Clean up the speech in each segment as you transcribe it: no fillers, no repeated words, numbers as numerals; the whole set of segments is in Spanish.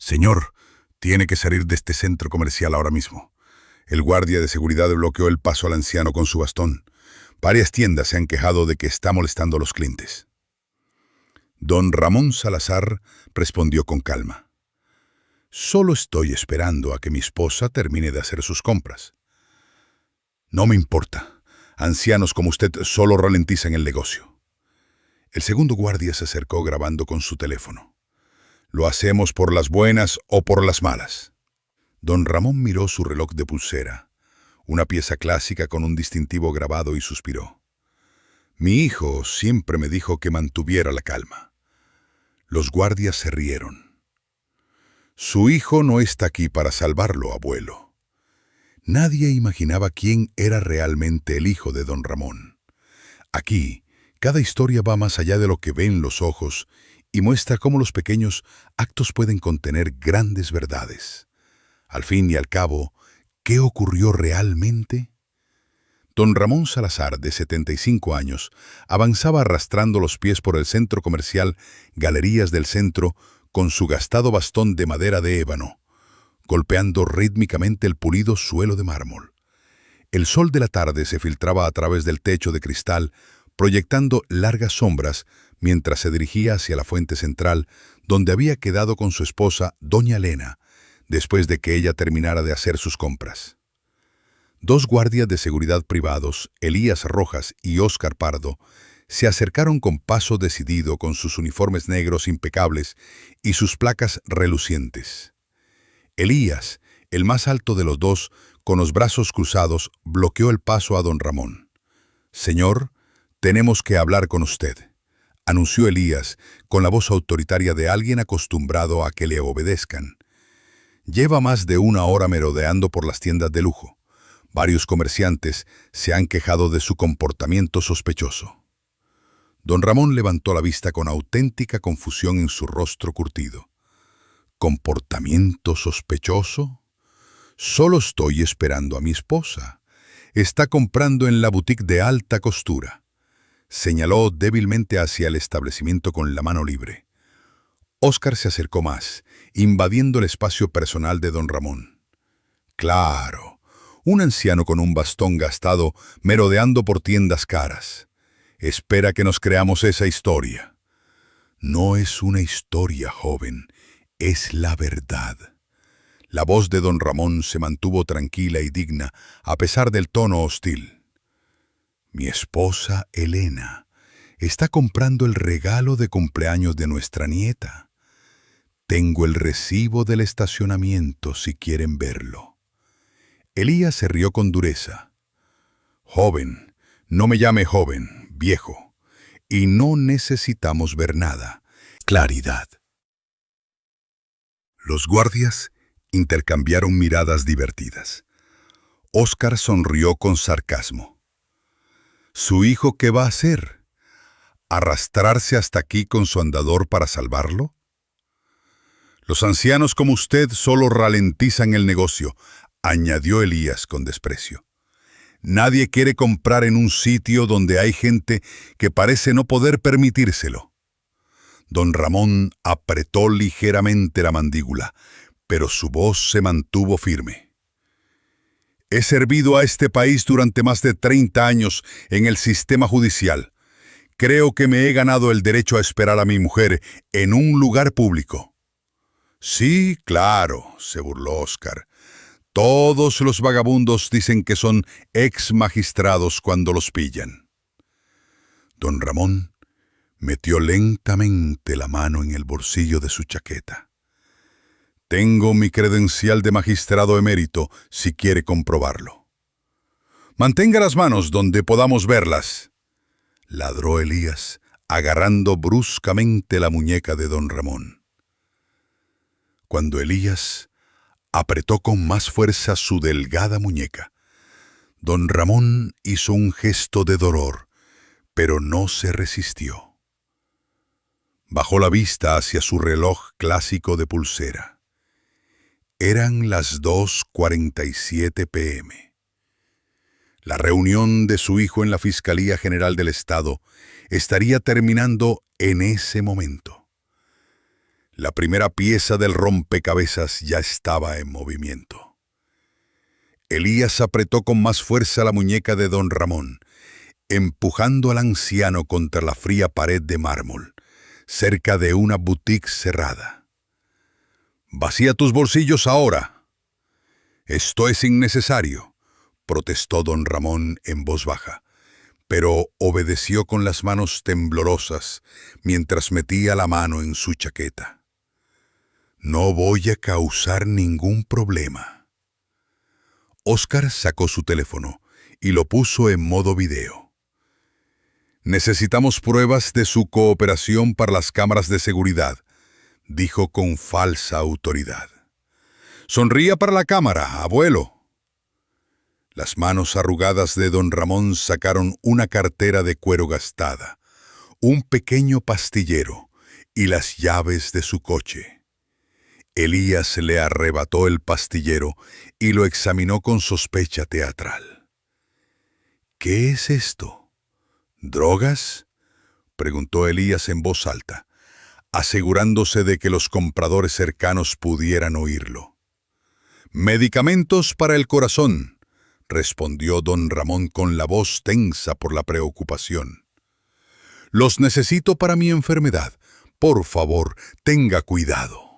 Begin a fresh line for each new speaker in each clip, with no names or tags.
Señor, tiene que salir de este centro comercial ahora mismo. El guardia de seguridad bloqueó el paso al anciano con su bastón. Varias tiendas se han quejado de que está molestando a los clientes. Don Ramón Salazar respondió con calma. Solo estoy esperando a que mi esposa termine de hacer sus compras. No me importa. Ancianos como usted solo ralentizan el negocio. El segundo guardia se acercó grabando con su teléfono. Lo hacemos por las buenas o por las malas. Don Ramón miró su reloj de pulsera, una pieza clásica con un distintivo grabado, y suspiró. Mi hijo siempre me dijo que mantuviera la calma. Los guardias se rieron. Su hijo no está aquí para salvarlo, abuelo. Nadie imaginaba quién era realmente el hijo de don Ramón. Aquí, cada historia va más allá de lo que ven los ojos y muestra cómo los pequeños actos pueden contener grandes verdades. Al fin y al cabo, ¿qué ocurrió realmente? Don Ramón Salazar, de 75 años, avanzaba arrastrando los pies por el centro comercial Galerías del Centro con su gastado bastón de madera de ébano, golpeando rítmicamente el pulido suelo de mármol. El sol de la tarde se filtraba a través del techo de cristal, proyectando largas sombras mientras se dirigía hacia la fuente central, donde había quedado con su esposa, doña Elena, después de que ella terminara de hacer sus compras. Dos guardias de seguridad privados, Elías Rojas y Óscar Pardo, se acercaron con paso decidido, con sus uniformes negros impecables y sus placas relucientes. Elías, el más alto de los dos, con los brazos cruzados, bloqueó el paso a don Ramón. «Señor, tenemos que hablar con usted», anunció Elías, con la voz autoritaria de alguien acostumbrado a que le obedezcan. Lleva más de una hora merodeando por las tiendas de lujo. Varios comerciantes se han quejado de su comportamiento sospechoso. Don Ramón levantó la vista con auténtica confusión en su rostro curtido. ¿Comportamiento sospechoso? Solo estoy esperando a mi esposa. Está comprando en la boutique de alta costura. Señaló débilmente hacia el establecimiento con la mano libre. Óscar se acercó más, invadiendo el espacio personal de don Ramón. Claro, un anciano con un bastón gastado merodeando por tiendas caras. Espera que nos creamos esa historia. No es una historia, joven, es la verdad. La voz de don Ramón se mantuvo tranquila y digna, a pesar del tono hostil. Mi esposa, Elena, está comprando el regalo de cumpleaños de nuestra nieta. Tengo el recibo del estacionamiento si quieren verlo. Elías se rió con dureza. Joven, no me llame joven, viejo. Y no necesitamos ver nada. Claridad. Los guardias intercambiaron miradas divertidas. Óscar sonrió con sarcasmo. ¿Su hijo qué va a hacer? ¿Arrastrarse hasta aquí con su andador para salvarlo? Los ancianos como usted solo ralentizan el negocio, añadió Elías con desprecio. Nadie quiere comprar en un sitio donde hay gente que parece no poder permitírselo. Don Ramón apretó ligeramente la mandíbula, pero su voz se mantuvo firme. He servido a este país durante más de 30 años en el sistema judicial. Creo que me he ganado el derecho a esperar a mi mujer en un lugar público. Sí, claro, se burló Óscar. Todos los vagabundos dicen que son ex magistrados cuando los pillan. Don Ramón metió lentamente la mano en el bolsillo de su chaqueta. Tengo mi credencial de magistrado emérito si quiere comprobarlo. Mantenga las manos donde podamos verlas, ladró Elías, agarrando bruscamente la muñeca de don Ramón. Cuando Elías apretó con más fuerza su delgada muñeca, don Ramón hizo un gesto de dolor, pero no se resistió. Bajó la vista hacia su reloj clásico de pulsera. Eran las 2:47 p.m. La reunión de su hijo en la Fiscalía General del Estado estaría terminando en ese momento. La primera pieza del rompecabezas ya estaba en movimiento. Elías apretó con más fuerza la muñeca de don Ramón, empujando al anciano contra la fría pared de mármol, cerca de una boutique cerrada. «Vacía tus bolsillos ahora». «Esto es innecesario», protestó don Ramón en voz baja, pero obedeció con las manos temblorosas mientras metía la mano en su chaqueta. «No voy a causar ningún problema». Óscar sacó su teléfono y lo puso en modo video. «Necesitamos pruebas de su cooperación para las cámaras de seguridad», dijo con falsa autoridad. «Sonría para la cámara, abuelo». Las manos arrugadas de don Ramón sacaron una cartera de cuero gastada, un pequeño pastillero y las llaves de su coche. Elías le arrebató el pastillero y lo examinó con sospecha teatral. «¿Qué es esto? ¿Drogas?», preguntó Elías en voz alta, asegurándose de que los compradores cercanos pudieran oírlo. «Medicamentos para el corazón», respondió don Ramón con la voz tensa por la preocupación. «Los necesito para mi enfermedad. Por favor, tenga cuidado».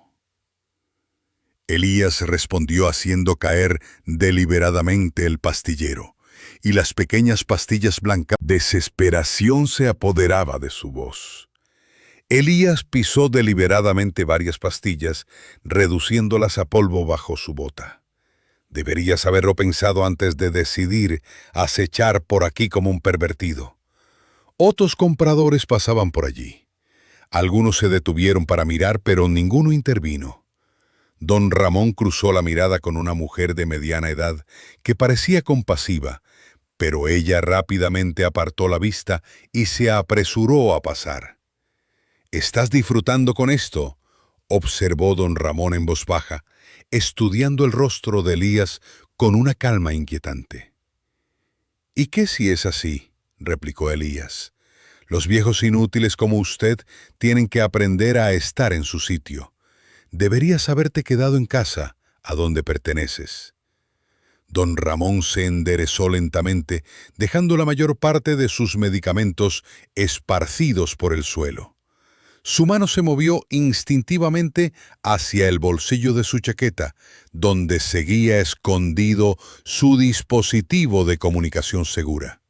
Elías respondió haciendo caer deliberadamente el pastillero, y las pequeñas pastillas blancas. Desesperación se apoderaba de su voz. Elías pisó deliberadamente varias pastillas, reduciéndolas a polvo bajo su bota. Deberías haberlo pensado antes de decidir acechar por aquí como un pervertido. Otros compradores pasaban por allí. Algunos se detuvieron para mirar, pero ninguno intervino. Don Ramón cruzó la mirada con una mujer de mediana edad que parecía compasiva, pero ella rápidamente apartó la vista y se apresuró a pasar. «¿Estás disfrutando con esto?», observó don Ramón en voz baja, estudiando el rostro de Elías con una calma inquietante. «¿Y qué si es así?», replicó Elías. «Los viejos inútiles como usted tienen que aprender a estar en su sitio. Deberías haberte quedado en casa, a donde perteneces». Don Ramón se enderezó lentamente, dejando la mayor parte de sus medicamentos esparcidos por el suelo. Su mano se movió instintivamente hacia el bolsillo de su chaqueta, donde seguía escondido su dispositivo de comunicación segura.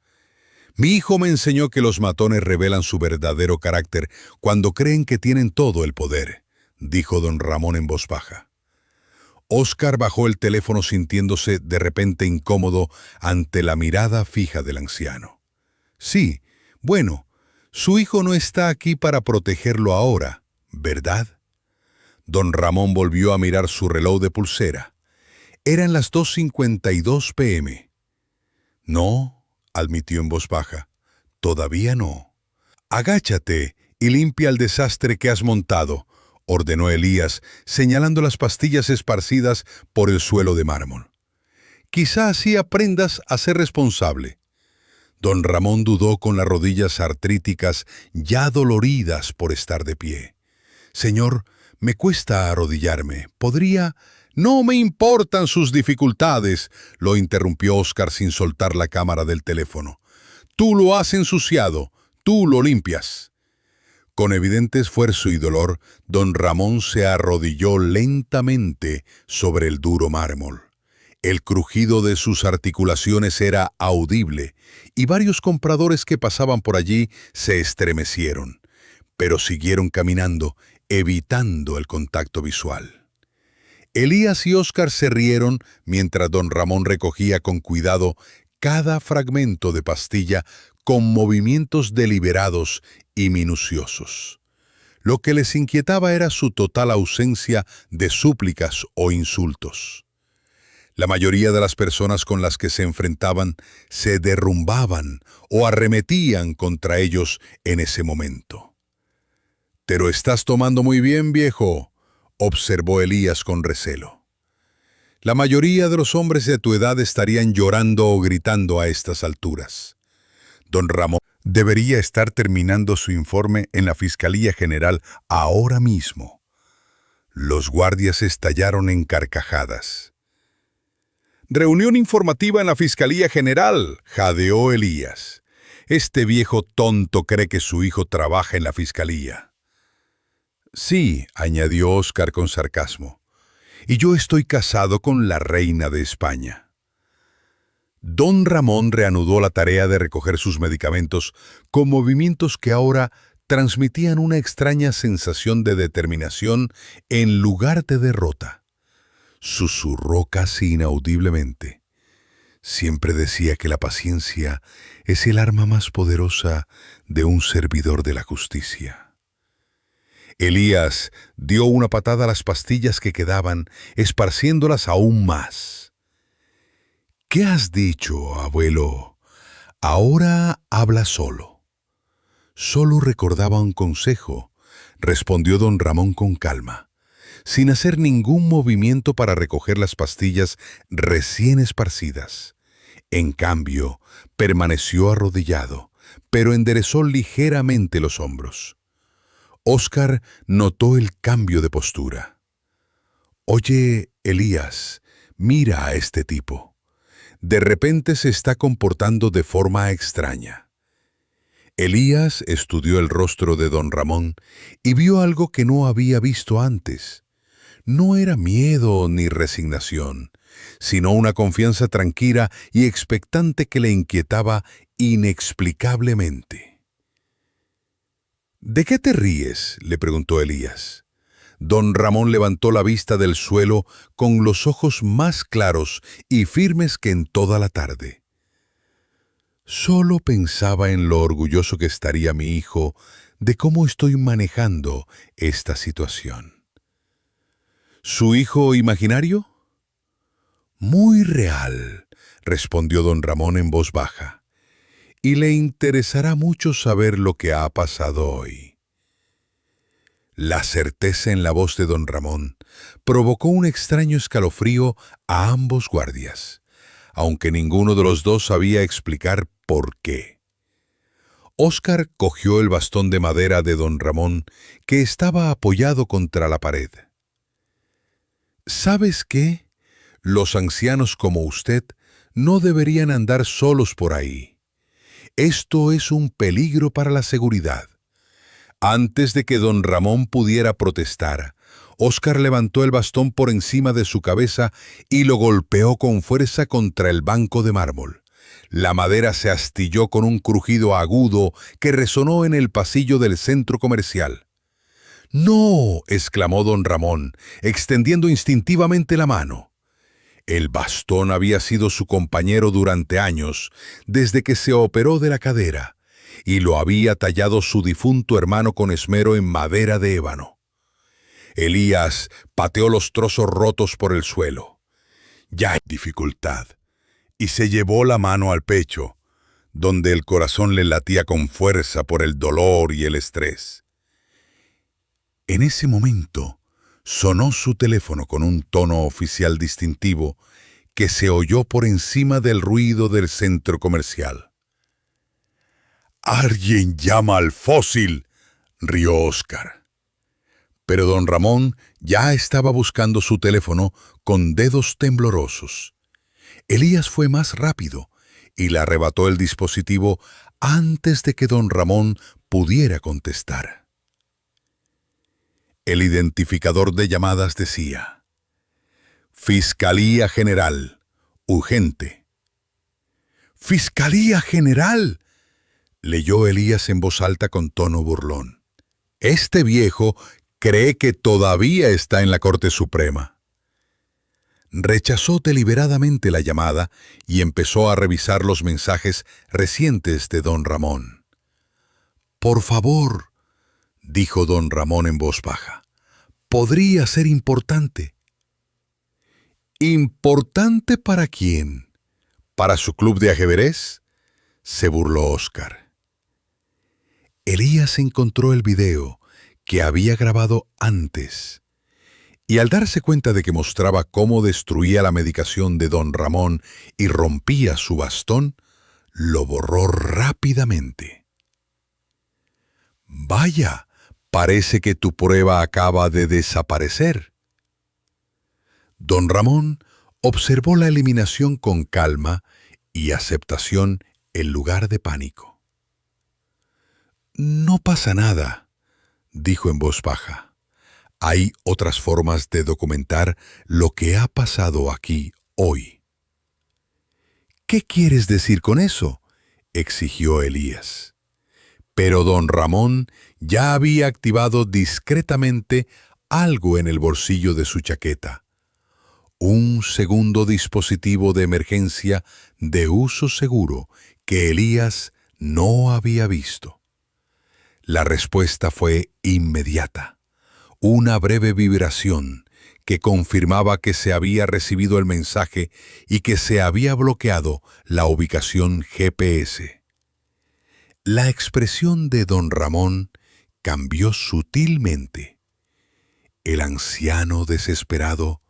«Mi hijo me enseñó que los matones revelan su verdadero carácter cuando creen que tienen todo el poder», dijo don Ramón en voz baja. Óscar bajó el teléfono sintiéndose de repente incómodo ante la mirada fija del anciano. «Sí, bueno, su hijo no está aquí para protegerlo ahora, ¿verdad?». Don Ramón volvió a mirar su reloj de pulsera. Eran las 2:52 p.m. «No», admitió en voz baja, «todavía no». «Agáchate y limpia el desastre que has montado», ordenó Elías, señalando las pastillas esparcidas por el suelo de mármol. «Quizá así aprendas a ser responsable». Don Ramón dudó con las rodillas artríticas ya doloridas por estar de pie. «Señor, me cuesta arrodillarme. ¿Podría...?» «No me importan sus dificultades», lo interrumpió Óscar sin soltar la cámara del teléfono. «Tú lo has ensuciado, tú lo limpias». Con evidente esfuerzo y dolor, don Ramón se arrodilló lentamente sobre el duro mármol. El crujido de sus articulaciones era audible, y varios compradores que pasaban por allí se estremecieron, pero siguieron caminando, evitando el contacto visual. Elías y Óscar se rieron mientras don Ramón recogía con cuidado cada fragmento de pastilla con movimientos deliberados y minuciosos. Lo que les inquietaba era su total ausencia de súplicas o insultos. La mayoría de las personas con las que se enfrentaban se derrumbaban o arremetían contra ellos en ese momento. «Te lo estás tomando muy bien, viejo», observó Elías con recelo. «La mayoría de los hombres de tu edad estarían llorando o gritando a estas alturas. Don Ramón debería estar terminando su informe en la Fiscalía General ahora mismo». Los guardias estallaron en carcajadas. «Reunión informativa en la Fiscalía General», jadeó Elías. «Este viejo tonto cree que su hijo trabaja en la Fiscalía». «Sí», añadió Óscar con sarcasmo, «y yo estoy casado con la reina de España». Don Ramón reanudó la tarea de recoger sus medicamentos con movimientos que ahora transmitían una extraña sensación de determinación en lugar de derrota. Susurró casi inaudiblemente. «Siempre decía que la paciencia es el arma más poderosa de un servidor de la justicia». Elías dio una patada a las pastillas que quedaban, esparciéndolas aún más. «¿Qué has dicho, abuelo? Ahora habla solo». «Solo recordaba un consejo», respondió don Ramón con calma, sin hacer ningún movimiento para recoger las pastillas recién esparcidas. En cambio, permaneció arrodillado, pero enderezó ligeramente los hombros. Óscar notó el cambio de postura. «Oye, Elías, mira a este tipo. De repente se está comportando de forma extraña». Elías estudió el rostro de don Ramón y vio algo que no había visto antes. No era miedo ni resignación, sino una confianza tranquila y expectante que le inquietaba inexplicablemente. «¿De qué te ríes?», le preguntó Elías. Don Ramón levantó la vista del suelo con los ojos más claros y firmes que en toda la tarde. «Solo pensaba en lo orgulloso que estaría mi hijo de cómo estoy manejando esta situación». «¿Su hijo imaginario?». «Muy real», respondió don Ramón en voz baja. «Y le interesará mucho saber lo que ha pasado hoy». La certeza en la voz de don Ramón provocó un extraño escalofrío a ambos guardias, aunque ninguno de los dos sabía explicar por qué. Óscar cogió el bastón de madera de don Ramón, que estaba apoyado contra la pared. «¿Sabes qué? Los ancianos como usted no deberían andar solos por ahí. Esto es un peligro para la seguridad». Antes de que don Ramón pudiera protestar, Óscar levantó el bastón por encima de su cabeza y lo golpeó con fuerza contra el banco de mármol. La madera se astilló con un crujido agudo que resonó en el pasillo del centro comercial. «¡No!», exclamó don Ramón, extendiendo instintivamente la mano. El bastón había sido su compañero durante años, desde que se operó de la cadera, y lo había tallado su difunto hermano con esmero en madera de ébano. Elías pateó los trozos rotos por el suelo. Ya hay dificultad, y se llevó la mano al pecho, donde el corazón le latía con fuerza por el dolor y el estrés. En ese momento, sonó su teléfono con un tono oficial distintivo que se oyó por encima del ruido del centro comercial. «¡Alguien llama al fósil!», rió Óscar. Pero don Ramón ya estaba buscando su teléfono con dedos temblorosos. Elías fue más rápido y le arrebató el dispositivo antes de que don Ramón pudiera contestar. El identificador de llamadas decía: «Fiscalía General, urgente». «¿Fiscalía General?», leyó Elías en voz alta con tono burlón. «Este viejo cree que todavía está en la Corte Suprema». Rechazó deliberadamente la llamada y empezó a revisar los mensajes recientes de don Ramón. «Por favor», dijo don Ramón en voz baja, «podría ser importante». «¿Importante para quién? ¿Para su club de ajedrez?», se burló Óscar. Elías encontró el video que había grabado antes, y al darse cuenta de que mostraba cómo destruía la medicación de don Ramón y rompía su bastón, lo borró rápidamente. «Vaya, Parece que tu prueba acaba de desaparecer. Don Ramón observó la eliminación con calma y aceptación en lugar de pánico. No pasa nada, dijo en voz baja. Hay otras formas de documentar lo que ha pasado aquí hoy. ¿Qué quieres decir con eso?, exigió Elías. Pero don Ramón ya había activado discretamente algo en el bolsillo de su chaqueta. Un segundo dispositivo de emergencia de uso seguro que Elías no había visto. La respuesta fue inmediata. Una breve vibración que confirmaba que se había recibido el mensaje y que se había bloqueado la ubicación GPS. La expresión de don Ramón cambió sutilmente. El anciano desesperado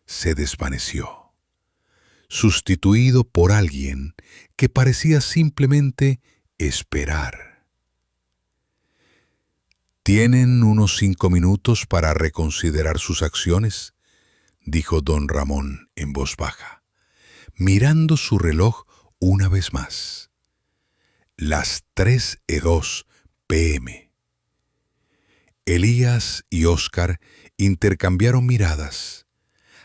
se desvaneció, sustituido por alguien que parecía simplemente esperar. «¿Tienen unos 5 minutos para reconsiderar sus acciones?», dijo don Ramón en voz baja, mirando su reloj una vez más. Las 3:02 p.m. Elías y Óscar intercambiaron miradas,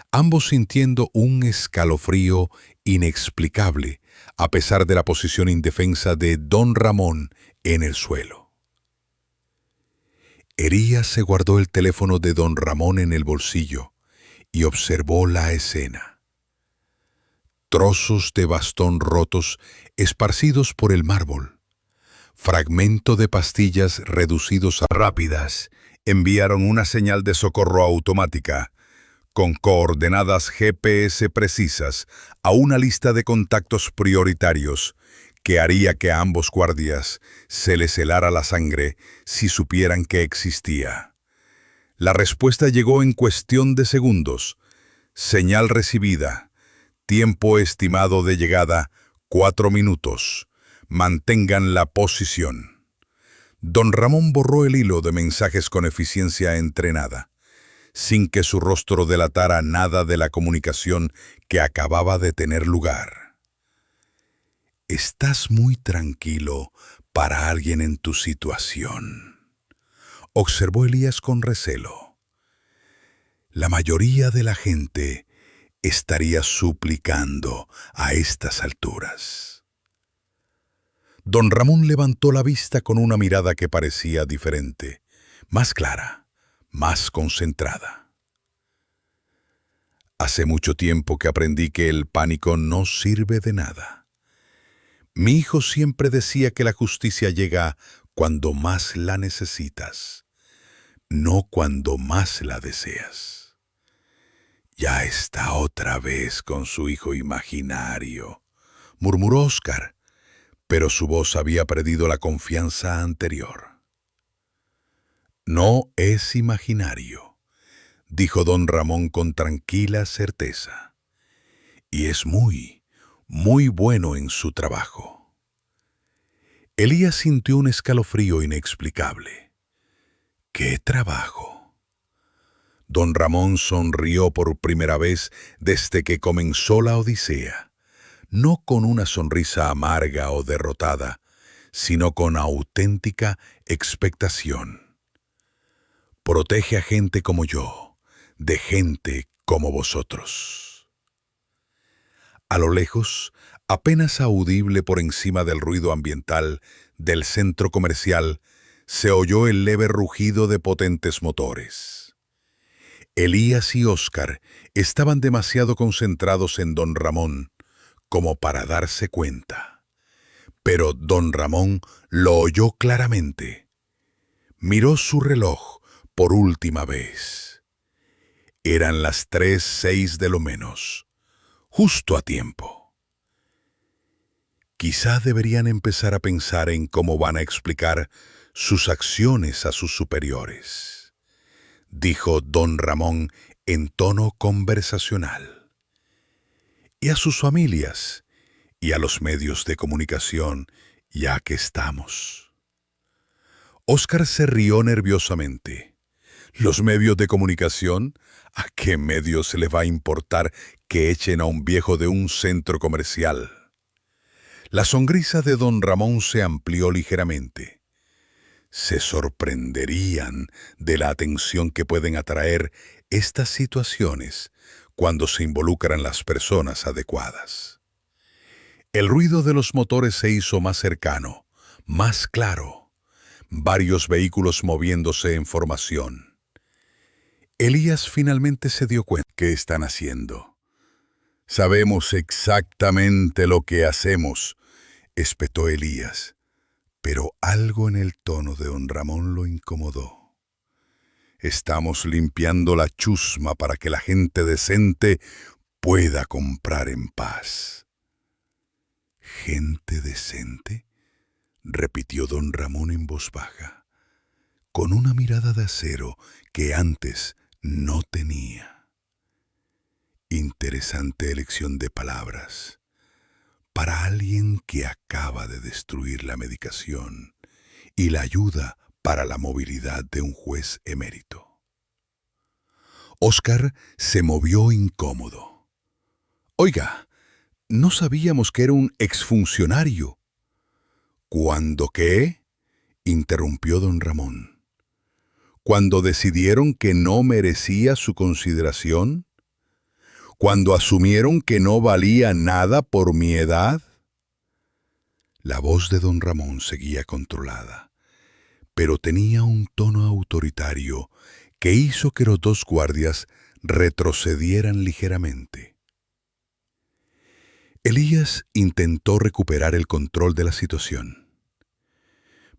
ambos sintiendo un escalofrío inexplicable a pesar de la posición indefensa de don Ramón en el suelo. Elías se guardó el teléfono de don Ramón en el bolsillo y observó la escena. Trozos de bastón rotos esparcidos por el mármol, fragmento de pastillas reducidos a rápidas, enviaron una señal de socorro automática con coordenadas GPS precisas a una lista de contactos prioritarios que haría que a ambos guardias se les helara la sangre si supieran que existía. La respuesta llegó en cuestión de segundos. Señal recibida. Tiempo estimado de llegada, 4 minutos. Mantengan la posición. Don Ramón borró el hilo de mensajes con eficiencia entrenada, sin que su rostro delatara nada de la comunicación que acababa de tener lugar. «Estás muy tranquilo para alguien en tu situación», observó Elías con recelo. «La mayoría de la gente estaría suplicando a estas alturas». Don Ramón levantó la vista con una mirada que parecía diferente, más clara, más concentrada. «Hace mucho tiempo que aprendí que el pánico no sirve de nada. Mi hijo siempre decía que la justicia llega cuando más la necesitas, no cuando más la deseas». «Ya está otra vez con su hijo imaginario», murmuró Óscar, pero su voz había perdido la confianza anterior. «No es imaginario», dijo don Ramón con tranquila certeza, «y es muy bueno en su trabajo». Elías sintió un escalofrío inexplicable. «¿Qué trabajo?». Don Ramón sonrió por primera vez desde que comenzó la odisea, no con una sonrisa amarga o derrotada, sino con auténtica expectación. «Protege a gente como yo, de gente como vosotros». A lo lejos, apenas audible por encima del ruido ambiental del centro comercial, se oyó el leve rugido de potentes motores. Elías y Óscar estaban demasiado concentrados en don Ramón como para darse cuenta. Pero don Ramón lo oyó claramente. Miró su reloj por última vez. Eran las 3:06 de lo menos, justo a tiempo. «Quizá deberían empezar a pensar en cómo van a explicar sus acciones a sus superiores», dijo don Ramón en tono conversacional. «Y a sus familias, y a los medios de comunicación, ya que estamos». Óscar se rió nerviosamente. ¿Los medios de comunicación? ¿A qué medios se les va a importar que echen a un viejo de un centro comercial? La sonrisa de don Ramón se amplió ligeramente. Se sorprenderían de la atención que pueden atraer estas situaciones cuando se involucran las personas adecuadas. El ruido de los motores se hizo más cercano, más claro. Varios vehículos moviéndose en formación. Elías finalmente se dio cuenta. ¿Qué están haciendo? Sabemos exactamente lo que hacemos, espetó Elías, pero algo en el tono de don Ramón lo incomodó. Estamos limpiando la chusma para que la gente decente pueda comprar en paz. ¿Gente decente?, repitió don Ramón en voz baja, con una mirada de acero que antes no tenía. Interesante elección de palabras para alguien que acaba de destruir la medicación y la ayuda para la movilidad de un juez emérito. Óscar se movió incómodo. Oiga, no sabíamos que era un exfuncionario. ¿Cuándo qué?, interrumpió don Ramón. ¿Cuándo decidieron que no merecía su consideración? ¿Cuándo asumieron que no valía nada por mi edad? La voz de don Ramón seguía controlada, pero tenía un tono autoritario que hizo que los dos guardias retrocedieran ligeramente. Elías intentó recuperar el control de la situación.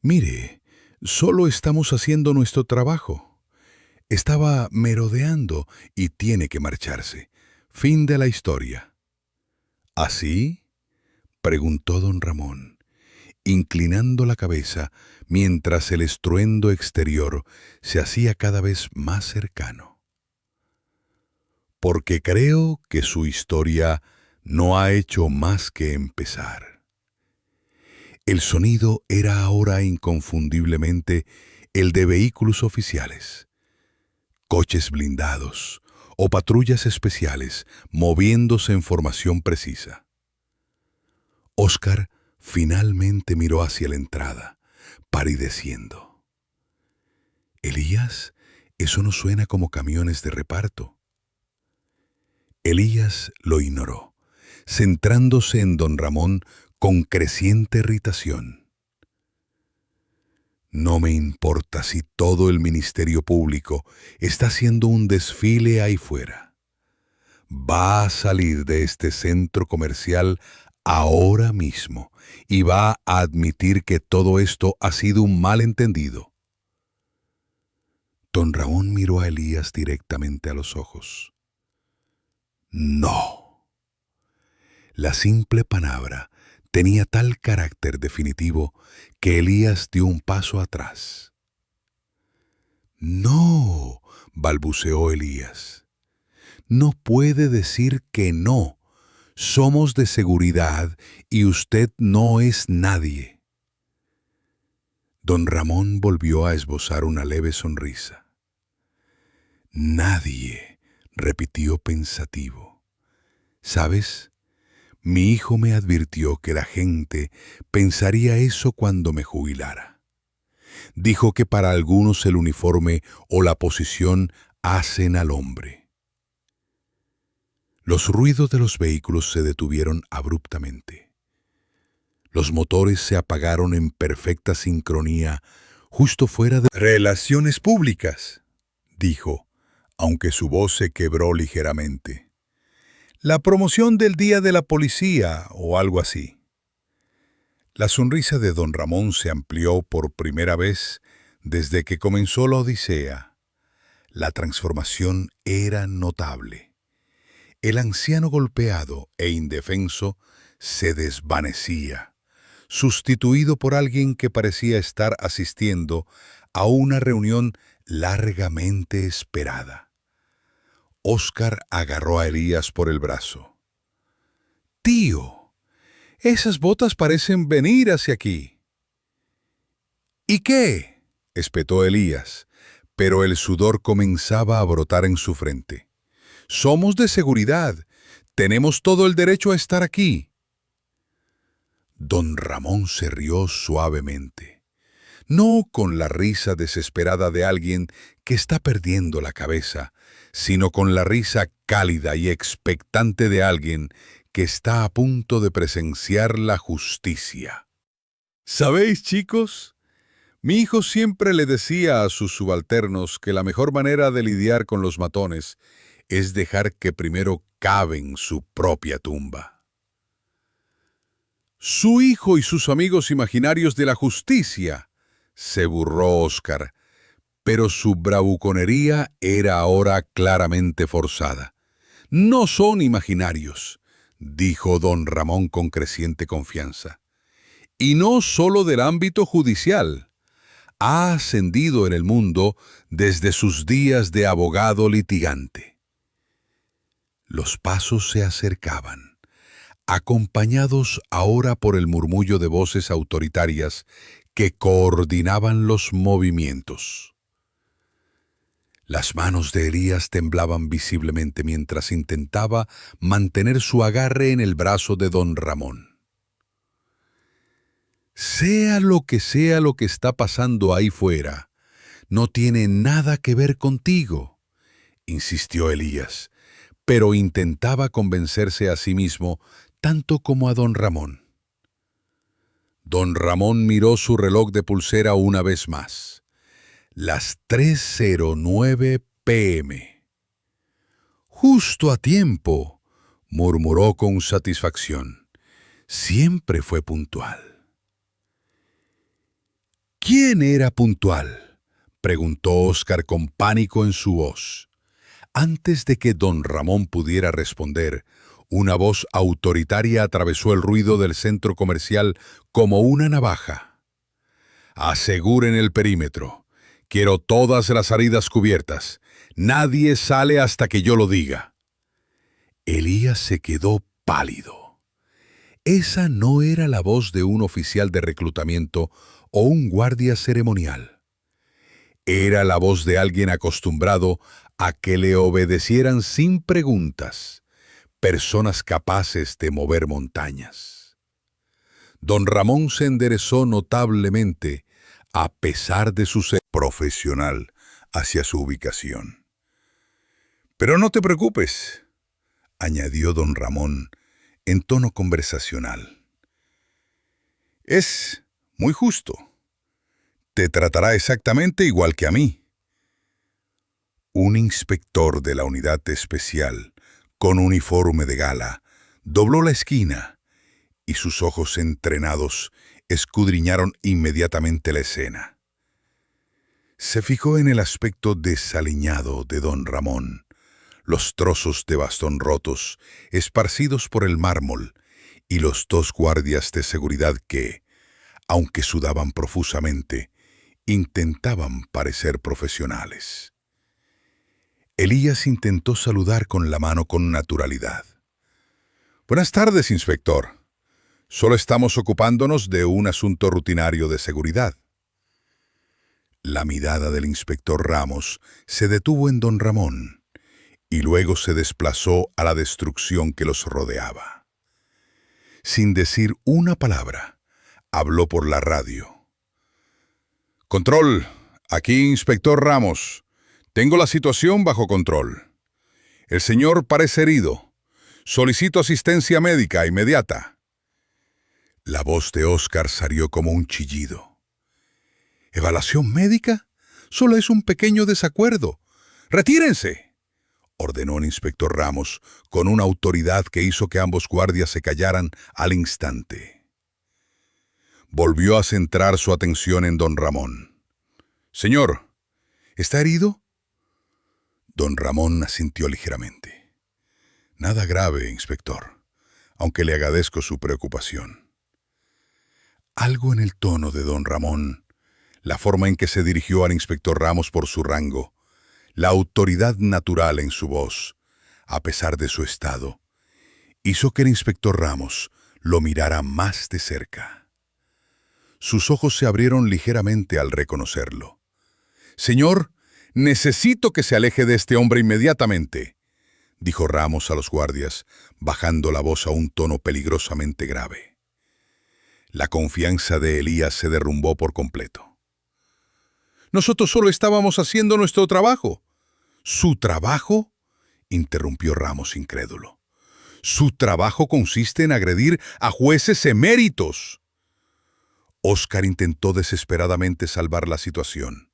Mire, solo estamos haciendo nuestro trabajo. Estaba merodeando y tiene que marcharse. Fin de la historia. ¿Así?, preguntó don Ramón, inclinando la cabeza mientras el estruendo exterior se hacía cada vez más cercano. Porque creo que su historia no ha hecho más que empezar. El sonido era ahora inconfundiblemente el de vehículos oficiales, coches blindados o patrullas especiales moviéndose en formación precisa. Óscar finalmente miró hacia la entrada, palideciendo. «Elías, eso no suena como camiones de reparto». Elías lo ignoró, centrándose en don Ramón con creciente irritación. No me importa si todo el Ministerio Público está haciendo un desfile ahí fuera. Va a salir de este centro comercial ahora mismo y va a admitir que todo esto ha sido un malentendido. Don Ramón miró a Elías directamente a los ojos. No. La simple palabra tenía tal carácter definitivo que Elías dio un paso atrás. «No», balbuceó Elías. «No puede decir que no. Somos de seguridad y usted no es nadie». Don Ramón volvió a esbozar una leve sonrisa. «Nadie», repitió pensativo. «¿Sabes? Mi hijo me advirtió que la gente pensaría eso cuando me jubilara. Dijo que para algunos el uniforme o la posición hacen al hombre». Los ruidos de los vehículos se detuvieron abruptamente. Los motores se apagaron en perfecta sincronía justo fuera de «Relaciones públicas», dijo, aunque su voz se quebró ligeramente. «La promoción del Día de la Policía o algo así». La sonrisa de don Ramón se amplió por primera vez desde que comenzó la odisea. La transformación era notable. El anciano golpeado e indefenso se desvanecía, sustituido por alguien que parecía estar asistiendo a una reunión largamente esperada. Óscar agarró a Elías por el brazo. «Tío, esas botas parecen venir hacia aquí». «¿Y qué?», espetó Elías, pero el sudor comenzaba a brotar en su frente. «Somos de seguridad. Tenemos todo el derecho a estar aquí». Don Ramón se rió suavemente, no con la risa desesperada de alguien que está perdiendo la cabeza, sino con la risa cálida y expectante de alguien que está a punto de presenciar la justicia. «¿Sabéis, chicos? Mi hijo siempre le decía a sus subalternos que la mejor manera de lidiar con los matones es dejar que primero caven su propia tumba». «Su hijo y sus amigos imaginarios de la justicia», se burló Óscar, pero su bravuconería era ahora claramente forzada. «No son imaginarios», dijo don Ramón con creciente confianza. «Y no solo del ámbito judicial. Ha ascendido en el mundo desde sus días de abogado litigante». Los pasos se acercaban, acompañados ahora por el murmullo de voces autoritarias que coordinaban los movimientos. Las manos de Elías temblaban visiblemente mientras intentaba mantener su agarre en el brazo de don Ramón. Sea lo que está pasando ahí fuera, no tiene nada que ver contigo», insistió Elías, pero intentaba convencerse a sí mismo tanto como a don Ramón. Don Ramón miró su reloj de pulsera una vez más. Las 3:09 p.m. «Justo a tiempo», murmuró con satisfacción. Siempre fue puntual. «¿Quién era puntual?», preguntó Óscar con pánico en su voz. Antes de que don Ramón pudiera responder, una voz autoritaria atravesó el ruido del centro comercial como una navaja. «Aseguren el perímetro. Quiero todas las salidas cubiertas. Nadie sale hasta que yo lo diga». Elías se quedó pálido. Esa no era la voz de un oficial de reclutamiento o un guardia ceremonial. Era la voz de alguien acostumbrado a que le obedecieran sin preguntas, personas capaces de mover montañas. Don Ramón se enderezó notablemente, a pesar de su ser profesional, hacia su ubicación. «Pero no te preocupes», añadió don Ramón en tono conversacional. «Es muy justo. Te tratará exactamente igual que a mí». Un inspector de la unidad especial, con uniforme de gala, dobló la esquina y sus ojos entrenados escudriñaron inmediatamente la escena. Se fijó en el aspecto desaliñado de don Ramón, los trozos de bastón rotos esparcidos por el mármol y los dos guardias de seguridad que, aunque sudaban profusamente, intentaban parecer profesionales. Elías intentó saludar con la mano con naturalidad. «Buenas tardes, inspector. Solo estamos ocupándonos de un asunto rutinario de seguridad». La mirada del inspector Ramos se detuvo en don Ramón y luego se desplazó a la destrucción que los rodeaba. Sin decir una palabra, habló por la radio. «Control, aquí inspector Ramos. Tengo la situación bajo control. El señor parece herido. Solicito asistencia médica inmediata». La voz de Óscar salió como un chillido. «¿Evaluación médica? Solo es un pequeño desacuerdo. ¡Retírense!», ordenó el inspector Ramos con una autoridad que hizo que ambos guardias se callaran al instante. Volvió a centrar su atención en don Ramón. «Señor, ¿está herido?». Don Ramón asintió ligeramente. «Nada grave, inspector, aunque le agradezco su preocupación». Algo en el tono de don Ramón, la forma en que se dirigió al inspector Ramos por su rango, la autoridad natural en su voz, a pesar de su estado, hizo que el inspector Ramos lo mirara más de cerca. Sus ojos se abrieron ligeramente al reconocerlo. Señor, necesito que se aleje de este hombre inmediatamente, dijo Ramos a los guardias, bajando la voz a un tono peligrosamente grave. La confianza de Elías se derrumbó por completo. Nosotros solo estábamos haciendo nuestro trabajo. ¿Su trabajo?, interrumpió Ramos incrédulo. Su trabajo consiste en agredir a jueces eméritos. Óscar intentó desesperadamente salvar la situación.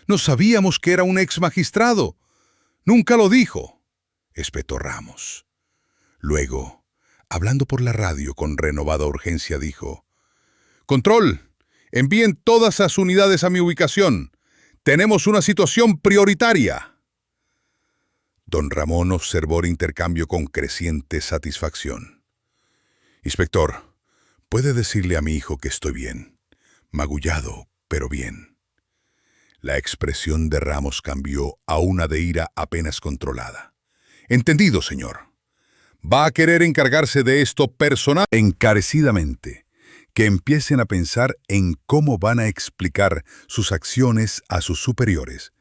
No sabíamos que era un ex magistrado. Nunca lo dijo, espetó Ramos. Luego, hablando por la radio con renovada urgencia, dijo: «Control, envíen todas las unidades a mi ubicación. Tenemos una situación prioritaria». Don Ramón observó el intercambio con creciente satisfacción. «Inspector, puede decirle a mi hijo que estoy bien. Magullado, pero bien». La expresión de Ramos cambió a una de ira apenas controlada. «Entendido, señor. Va a querer encargarse de esto personal encarecidamente. Que empiecen a pensar en cómo van a explicar sus acciones a sus superiores.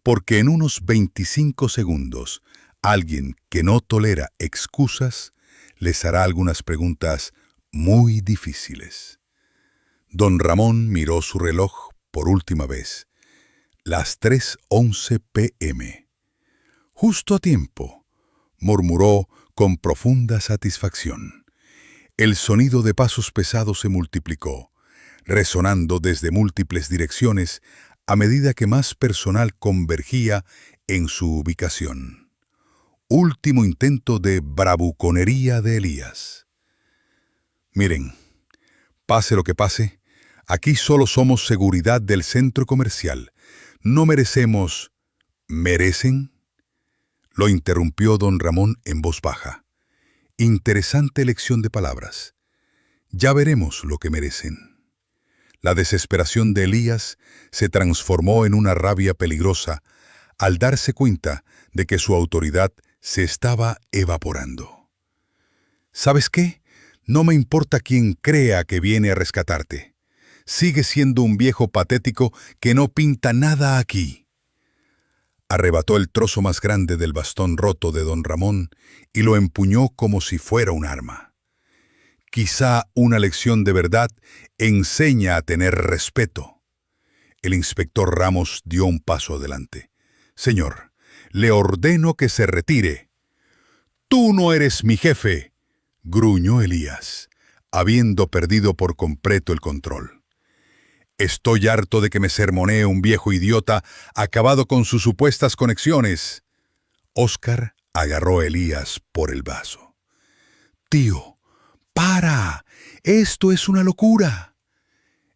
Porque en unos 25 segundos, alguien que no tolera excusas les hará algunas preguntas muy difíciles». Don Ramón miró su reloj por última vez. Las 3:11 p.m. «Justo a tiempo», murmuró con profunda satisfacción. El sonido de pasos pesados se multiplicó, resonando desde múltiples direcciones a medida que más personal convergía en su ubicación. Último intento de bravuconería de Elías. «Miren, pase lo que pase, aquí solo somos seguridad del centro comercial. No merecemos». «¿Merecen?», lo interrumpió don Ramón en voz baja. Interesante elección de palabras. Ya veremos lo que merecen. La desesperación de Elías se transformó en una rabia peligrosa al darse cuenta de que su autoridad se estaba evaporando. «¿Sabes qué? No me importa quién crea que viene a rescatarte. Sigue siendo un viejo patético que no pinta nada aquí». Arrebató el trozo más grande del bastón roto de don Ramón y lo empuñó como si fuera un arma. «Quizá una lección de verdad enseña a tener respeto». El inspector Ramos dio un paso adelante. «Señor, le ordeno que se retire». «Tú no eres mi jefe», gruñó Elías, habiendo perdido por completo el control. «Estoy harto de que me sermonee un viejo idiota acabado con sus supuestas conexiones». Óscar agarró a Elías por el brazo. «Tío, para. Esto es una locura».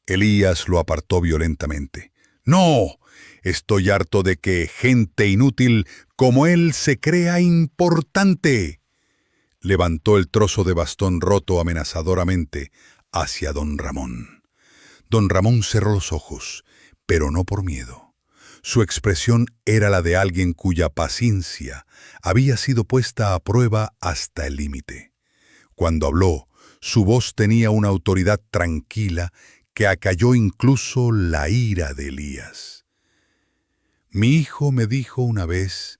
Elías lo apartó violentamente. «No, estoy harto de que gente inútil como él se crea importante». Levantó el trozo de bastón roto amenazadoramente hacia don Ramón. Don Ramón cerró los ojos, pero no por miedo. Su expresión era la de alguien cuya paciencia había sido puesta a prueba hasta el límite. Cuando habló, su voz tenía una autoridad tranquila que acalló incluso la ira de Elías. «Mi hijo me dijo una vez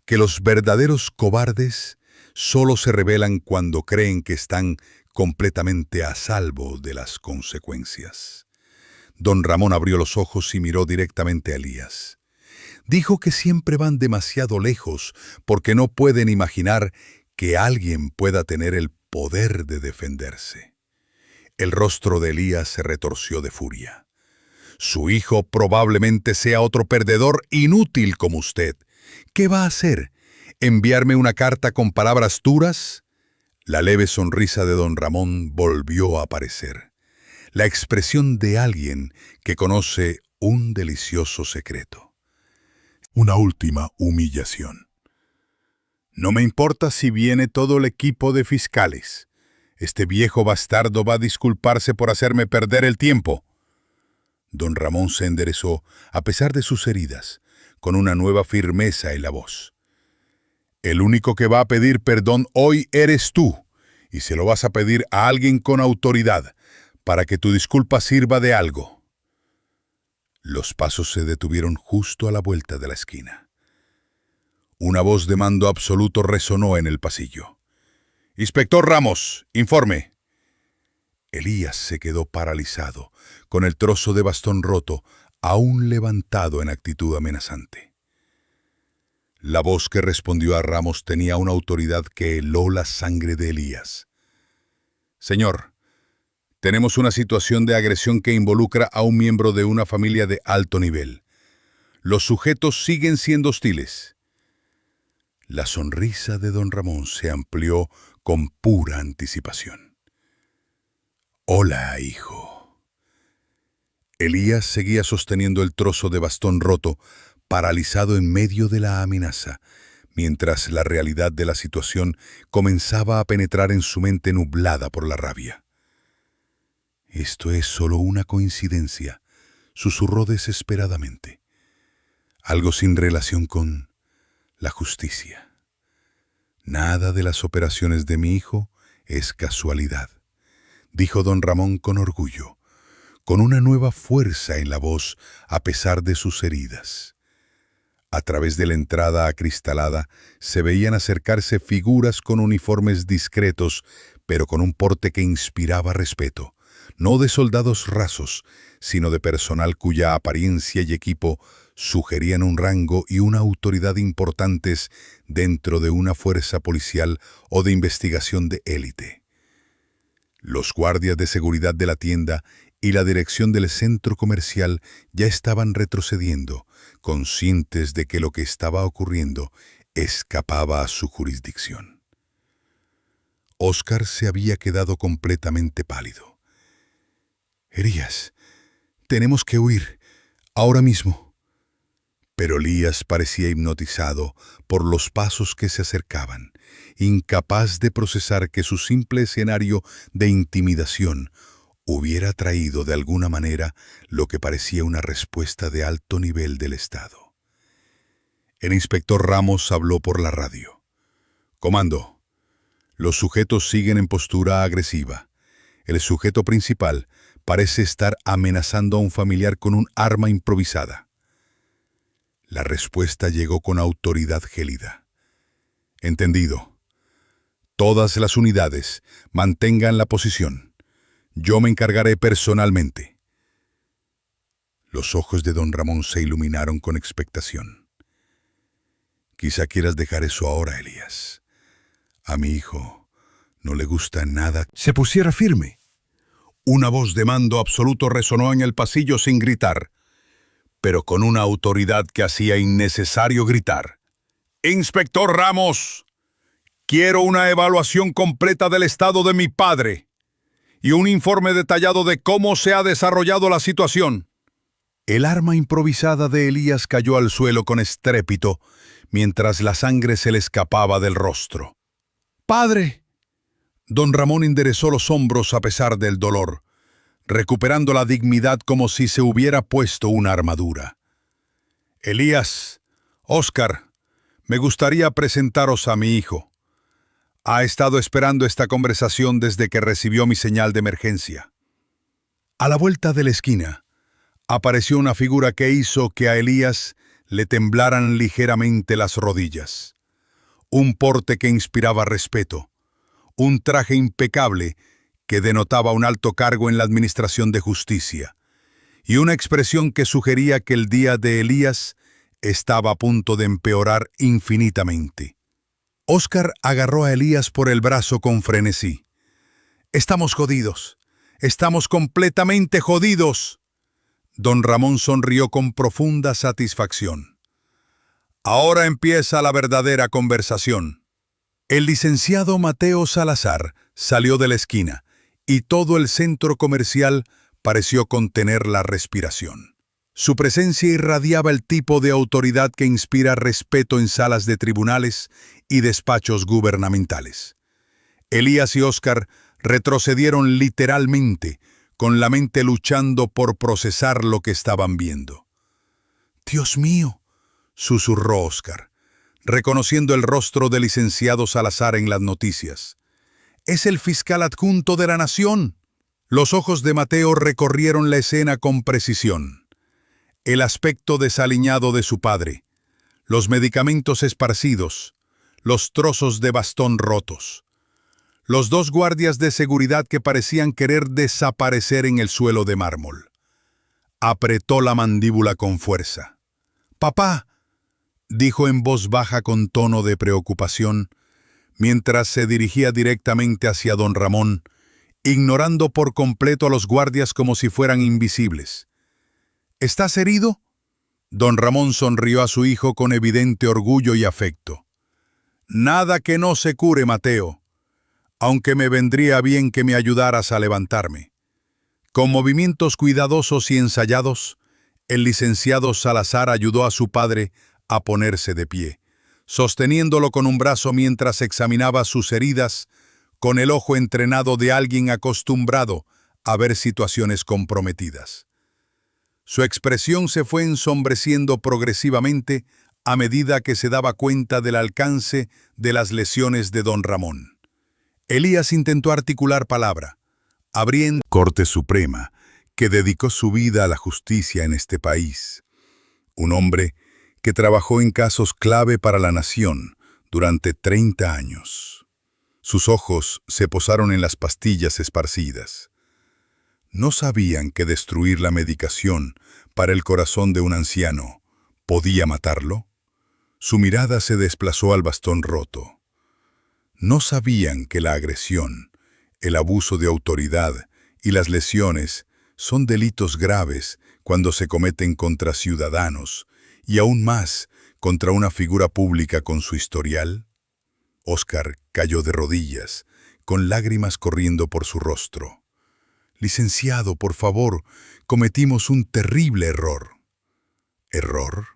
que los verdaderos cobardes solo se rebelan cuando creen que están completamente a salvo de las consecuencias». Don Ramón abrió los ojos y miró directamente a Elías. «Dijo que siempre van demasiado lejos porque no pueden imaginar que alguien pueda tener el poder de defenderse». El rostro de Elías se retorció de furia. «Su hijo probablemente sea otro perdedor inútil como usted. ¿Qué va a hacer? ¿Enviarme una carta con palabras duras?». La leve sonrisa de don Ramón volvió a aparecer. La expresión de alguien que conoce un delicioso secreto. «Una última humillación. No me importa si viene todo el equipo de fiscales. Este viejo bastardo va a disculparse por hacerme perder el tiempo». Don Ramón se enderezó, a pesar de sus heridas, con una nueva firmeza en la voz. «El único que va a pedir perdón hoy eres tú, y se lo vas a pedir a alguien con autoridad, para que tu disculpa sirva de algo». Los pasos se detuvieron justo a la vuelta de la esquina. Una voz de mando absoluto resonó en el pasillo. «Inspector Ramos, informe». Elías se quedó paralizado, con el trozo de bastón roto, aún levantado en actitud amenazante. La voz que respondió a Ramos tenía una autoridad que heló la sangre de Elías. «Señor, tenemos una situación de agresión que involucra a un miembro de una familia de alto nivel. Los sujetos siguen siendo hostiles». La sonrisa de don Ramón se amplió con pura anticipación. «Hola, hijo». Elías seguía sosteniendo el trozo de bastón roto, paralizado en medio de la amenaza, mientras la realidad de la situación comenzaba a penetrar en su mente nublada por la rabia. «Esto es solo una coincidencia», susurró desesperadamente. «Algo sin relación con la justicia. Nada de las operaciones de mi hijo es casualidad», dijo don Ramón con orgullo, con una nueva fuerza en la voz a pesar de sus heridas. A través de la entrada acristalada se veían acercarse figuras con uniformes discretos, pero con un porte que inspiraba respeto, no de soldados rasos, sino de personal cuya apariencia y equipo sugerían un rango y una autoridad importantes dentro de una fuerza policial o de investigación de élite. Los guardias de seguridad de la tienda y la dirección del centro comercial ya estaban retrocediendo, conscientes de que lo que estaba ocurriendo escapaba a su jurisdicción. Óscar se había quedado completamente pálido. «Elías, tenemos que huir, ahora mismo». Pero Elías parecía hipnotizado por los pasos que se acercaban, incapaz de procesar que su simple escenario de intimidación hubiera traído de alguna manera lo que parecía una respuesta de alto nivel del Estado. El inspector Ramos habló por la radio. «Comando, los sujetos siguen en postura agresiva. El sujeto principal parece estar amenazando a un familiar con un arma improvisada». La respuesta llegó con autoridad gélida. «Entendido. Todas las unidades mantengan la posición. Yo me encargaré personalmente». Los ojos de don Ramón se iluminaron con expectación. «Quizá quieras dejar eso ahora, Elías. A mi hijo no le gusta nada». Se pusiera firme. Una voz de mando absoluto resonó en el pasillo sin gritar, pero con una autoridad que hacía innecesario gritar. «Inspector Ramos, quiero una evaluación completa del estado de mi padre y un informe detallado de cómo se ha desarrollado la situación». El arma improvisada de Elías cayó al suelo con estrépito, mientras la sangre se le escapaba del rostro. «¡Padre!». Don Ramón enderezó los hombros a pesar del dolor, recuperando la dignidad como si se hubiera puesto una armadura. «Elías, Óscar, me gustaría presentaros a mi hijo. Ha estado esperando esta conversación desde que recibió mi señal de emergencia». A la vuelta de la esquina, apareció una figura que hizo que a Elías le temblaran ligeramente las rodillas. Un porte que inspiraba respeto, un traje impecable que denotaba un alto cargo en la administración de justicia, y una expresión que sugería que el día de Elías estaba a punto de empeorar infinitamente. Óscar agarró a Elías por el brazo con frenesí. «Estamos jodidos. Estamos completamente jodidos». Don Ramón sonrió con profunda satisfacción. «Ahora empieza la verdadera conversación». El licenciado Mateo Salazar salió de la esquina y todo el centro comercial pareció contener la respiración. Su presencia irradiaba el tipo de autoridad que inspira respeto en salas de tribunales y despachos gubernamentales. Elías y Óscar retrocedieron literalmente, con la mente luchando por procesar lo que estaban viendo. «Dios mío», susurró Óscar, reconociendo el rostro del licenciado Salazar en las noticias. «Es el fiscal adjunto de la nación». Los ojos de Mateo recorrieron la escena con precisión. el aspecto desaliñado de su padre, los medicamentos esparcidos, los trozos de bastón rotos, los dos guardias de seguridad que parecían querer desaparecer en el suelo de mármol. Apretó la mandíbula con fuerza. «¡Papá!», dijo en voz baja con tono de preocupación, mientras se dirigía directamente hacia don Ramón, ignorando por completo a los guardias como si fueran invisibles. «¿Estás herido?». Don Ramón sonrió a su hijo con evidente orgullo y afecto. «Nada que no se cure, Mateo, aunque me vendría bien que me ayudaras a levantarme». Con movimientos cuidadosos y ensayados, el licenciado Salazar ayudó a su padre a ponerse de pie, sosteniéndolo con un brazo mientras examinaba sus heridas con el ojo entrenado de alguien acostumbrado a ver situaciones comprometidas. Su expresión se fue ensombreciendo progresivamente a medida que se daba cuenta del alcance de las lesiones de don Ramón. Elías intentó articular palabra, abriendo Corte Suprema, que dedicó su vida a la justicia en este país. Un hombre que trabajó en casos clave para la nación durante 30 años. Sus ojos se posaron en las pastillas esparcidas. ¿No sabían que destruir la medicación para el corazón de un anciano podía matarlo? Su mirada se desplazó al bastón roto. ¿No sabían que la agresión, el abuso de autoridad y las lesiones son delitos graves cuando se cometen contra ciudadanos y aún más contra una figura pública con su historial? Óscar cayó de rodillas, con lágrimas corriendo por su rostro. «Licenciado, por favor, cometimos un terrible error». ¿Error?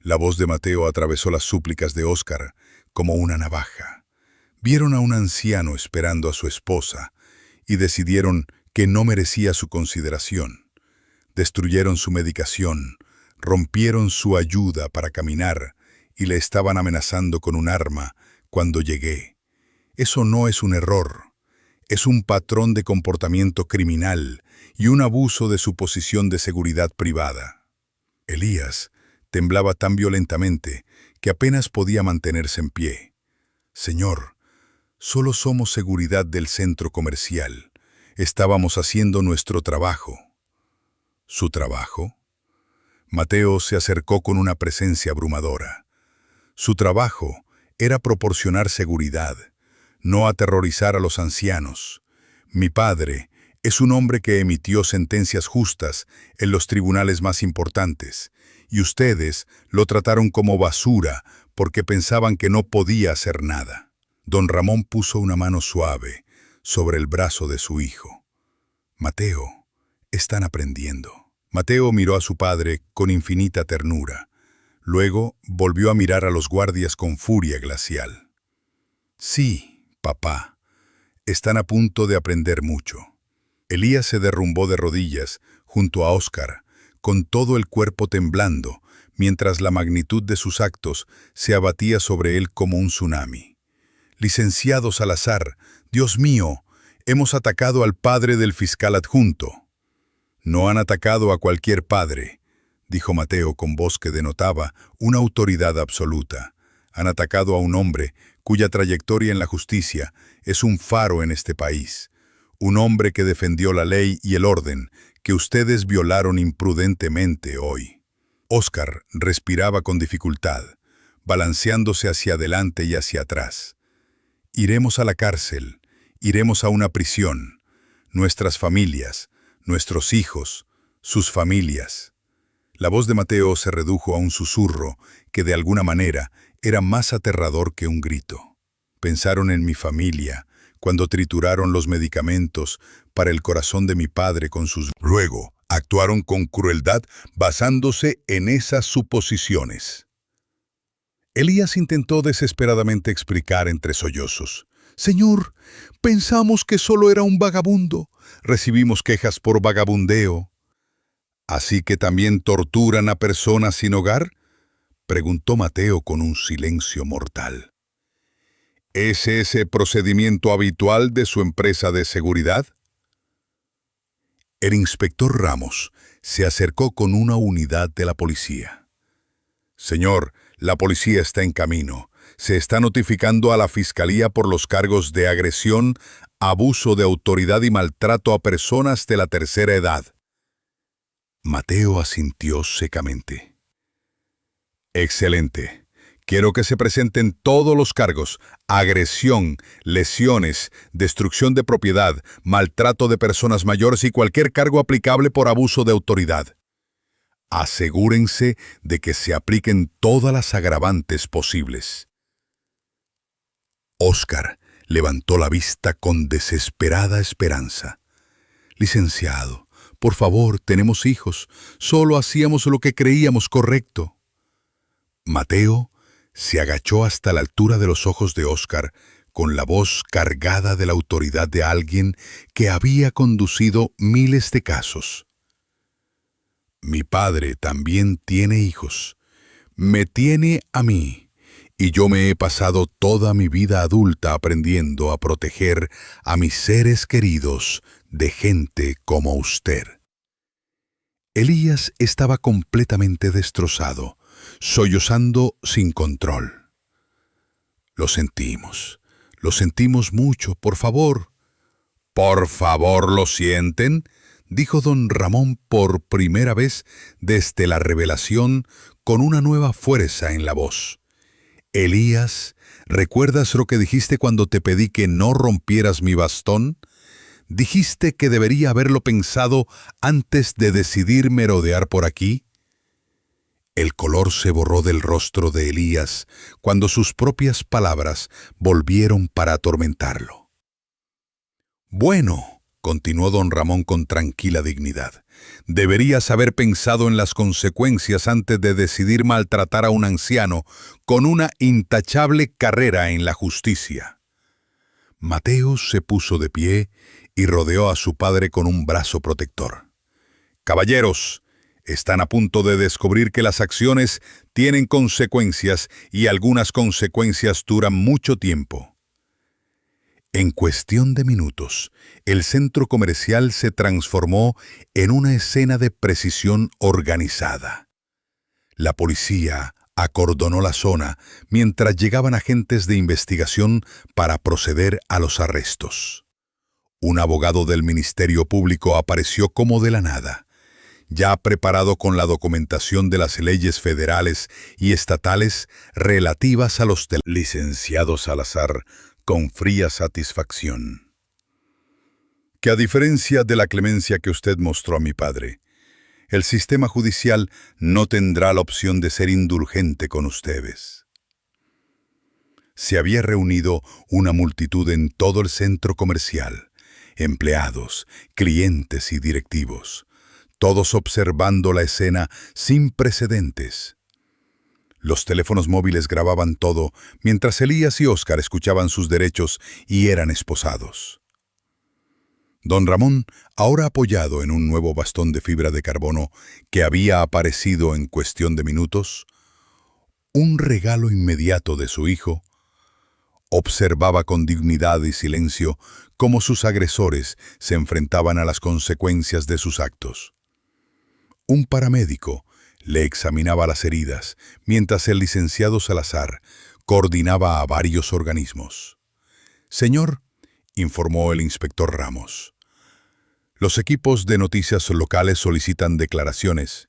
La voz de Mateo atravesó las súplicas de Óscar como una navaja. Vieron a un anciano esperando a su esposa y decidieron que no merecía su consideración. Destruyeron su medicación, rompieron su ayuda para caminar y le estaban amenazando con un arma cuando llegué. Eso no es un error, es un patrón de comportamiento criminal y un abuso de su posición de seguridad privada. Elías temblaba tan violentamente que apenas podía mantenerse en pie. «Señor, solo somos seguridad del centro comercial. Estábamos haciendo nuestro trabajo». ¿Su trabajo? Mateo se acercó con una presencia abrumadora. Su trabajo era proporcionar seguridad, no aterrorizar a los ancianos. Mi padre es un hombre que emitió sentencias justas en los tribunales más importantes, y ustedes lo trataron como basura porque pensaban que no podía hacer nada. Don Ramón puso una mano suave sobre el brazo de su hijo. «Mateo, están aprendiendo». Mateo miró a su padre con infinita ternura. Luego volvió a mirar a los guardias con furia glacial. «Sí, papá, están a punto de aprender mucho». Elías se derrumbó de rodillas junto a Óscar, con todo el cuerpo temblando, mientras la magnitud de sus actos se abatía sobre él como un tsunami. «Licenciado Salazar, Dios mío, hemos atacado al padre del fiscal adjunto». «No han atacado a cualquier padre», dijo Mateo con voz que denotaba una autoridad absoluta. «Han atacado a un hombre cuya trayectoria en la justicia es un faro en este país. Un hombre que defendió la ley y el orden que ustedes violaron imprudentemente hoy». Óscar respiraba con dificultad, balanceándose hacia adelante y hacia atrás. «Iremos a la cárcel, iremos a una prisión. Nuestras familias, nuestros hijos, sus familias». La voz de Mateo se redujo a un susurro que de alguna manera era más aterrador que un grito. «Pensaron en mi familia cuando trituraron los medicamentos para el corazón de mi padre con sus...». Luego, actuaron con crueldad basándose en esas suposiciones. Elías intentó desesperadamente explicar entre sollozos. «Señor, pensamos que solo era un vagabundo. Recibimos quejas por vagabundeo». «¿Así que también torturan a personas sin hogar?», preguntó Mateo con un silencio mortal. «¿Es ese procedimiento habitual de su empresa de seguridad?». El inspector Ramos se acercó con una unidad de la policía. Señor, la policía está en camino. Se está notificando a la Fiscalía por los cargos de agresión, abuso de autoridad y maltrato a personas de la tercera edad. Mateo asintió secamente. Excelente. Quiero que se presenten todos los cargos: agresión, lesiones, destrucción de propiedad, maltrato de personas mayores y cualquier cargo aplicable por abuso de autoridad. Asegúrense de que se apliquen todas las agravantes posibles. Óscar levantó la vista con desesperada esperanza. Licenciado, por favor, tenemos hijos. Solo hacíamos lo que creíamos correcto. Mateo se agachó hasta la altura de los ojos de Óscar, con la voz cargada de la autoridad de alguien que había conducido miles de casos. Mi padre también tiene hijos. Me tiene a mí, y yo me he pasado toda mi vida adulta aprendiendo a proteger a mis seres queridos de gente como usted. Elías estaba completamente destrozado, sollozando sin control. Lo sentimos mucho, por favor. ¿Por favor lo sienten?, dijo don Ramón por primera vez desde la revelación, con una nueva fuerza en la voz. Elías, ¿recuerdas lo que dijiste cuando te pedí que no rompieras mi bastón? ¿Dijiste que debería haberlo pensado antes de decidir merodear por aquí? El color se borró del rostro de Elías cuando sus propias palabras volvieron para atormentarlo. Bueno, continuó don Ramón con tranquila dignidad, deberías haber pensado en las consecuencias antes de decidir maltratar a un anciano con una intachable carrera en la justicia. Mateo se puso de pie y rodeó a su padre con un brazo protector. Caballeros, están a punto de descubrir que las acciones tienen consecuencias y algunas consecuencias duran mucho tiempo. En cuestión de minutos, el centro comercial se transformó en una escena de precisión organizada. La policía acordonó la zona mientras llegaban agentes de investigación para proceder a los arrestos. Un abogado del Ministerio Público apareció como de la nada, ya preparado con la documentación de las leyes federales y estatales relativas a los licenciado Salazar, con fría satisfacción. Que a diferencia de la clemencia que usted mostró a mi padre, el sistema judicial no tendrá la opción de ser indulgente con ustedes. Se había reunido una multitud en todo el centro comercial, empleados, clientes y directivos, todos observando la escena sin precedentes. Los teléfonos móviles grababan todo mientras Elías y Óscar escuchaban sus derechos y eran esposados. Don Ramón, ahora apoyado en un nuevo bastón de fibra de carbono que había aparecido en cuestión de minutos, un regalo inmediato de su hijo, observaba con dignidad y silencio cómo sus agresores se enfrentaban a las consecuencias de sus actos. Un paramédico le examinaba las heridas, mientras el licenciado Salazar coordinaba a varios organismos. «Señor», informó el inspector Ramos, «los equipos de noticias locales solicitan declaraciones.